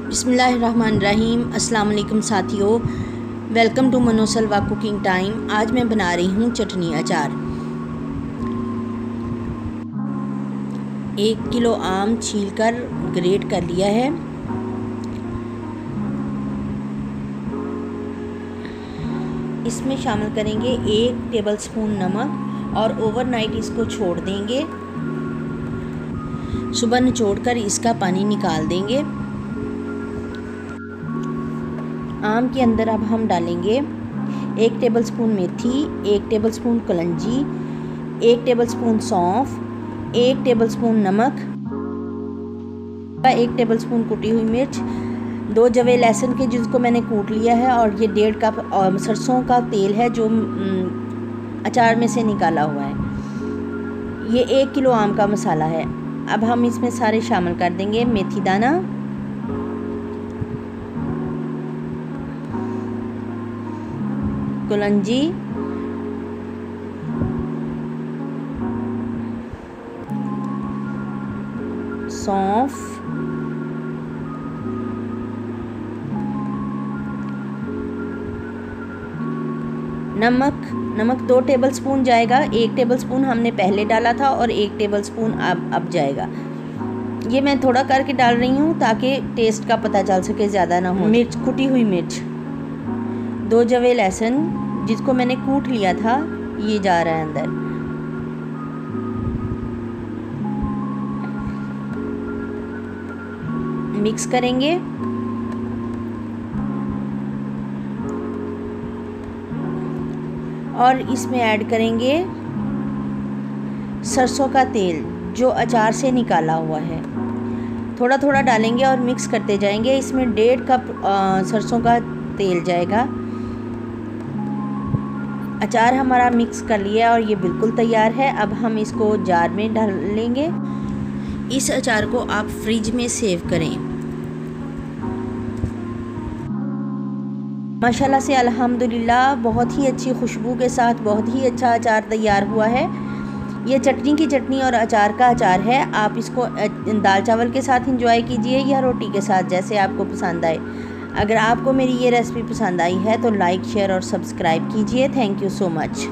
बिस्मिल्लाहिर्रहमानिर्रहीम। अस्सलाम वालेकुम साथियों, वेलकम टू मनोसलवा कुकिंग टाइम। आज मैं बना रही हूँ चटनी अचार। 1 किलो आम छीलकर ग्रेट कर लिया है। इसमें शामिल करेंगे 1 टेबलस्पून नमक और ओवरनाइट इसको छोड़ देंगे। सुबह निचोड़कर इसका पानी निकाल देंगे। आम के अंदर अब हम डालेंगे 1 टेबलस्पून मेथी, 1 टेबलस्पून कलंजी, 1 टेबलस्पून सौंफ, 1 टेबलस्पून नमक, 1 टेबलस्पून कुटी हुई मिर्च, 2 जवे लहसुन के जिसको मैंने कूट लिया है, और ये 1.5 कप सरसों का तेल है जो अचार में से निकाला हुआ है। ये 1 किलो आम का मसाला है। अब हम इसमें सारे शामिल कर देंगे। मेथी दाना, कलंजी, सौंफ, नमक 2 टेबलस्पून जाएगा। 1 टेबलस्पून हमने पहले डाला था और 1 टेबलस्पून अब जाएगा। ये मैं थोड़ा करके डाल रही हूँ ताकि टेस्ट का पता चल सके, ज़्यादा ना हो। मिर्च, कुटी हुई मिर्च, 2 जवे लहसुन जिसको मैंने कूट लिया था, ये जा रहा है अंदर। मिक्स करेंगे। और इसमें ऐड करेंगे सरसों का तेल जो अचार से निकाला हुआ है। थोड़ा थोड़ा डालेंगे और मिक्स करते जाएंगे। इसमें 1.5 कप सरसों का तेल जाएगा। अचार हमारा मिक्स कर लिया और ये बिल्कुल तैयार है। अब हम इसको जार में डाल लेंगे। इस अचार को आप फ्रिज में सेव करें। माशाल्लाह से अल्हम्दुलिल्लाह बहुत ही अच्छी खुशबू के साथ बहुत ही अच्छा अचार तैयार हुआ है। ये चटनी की चटनी और अचार का अचार है। आप इसको दाल चावल के साथ एंजॉय कीजिए या रोटी के साथ, जैसे आपको पसंद आए। अगर आपको मेरी ये रेसिपी पसंद आई है तो लाइक, शेयर और सब्सक्राइब कीजिए। Thank you so much.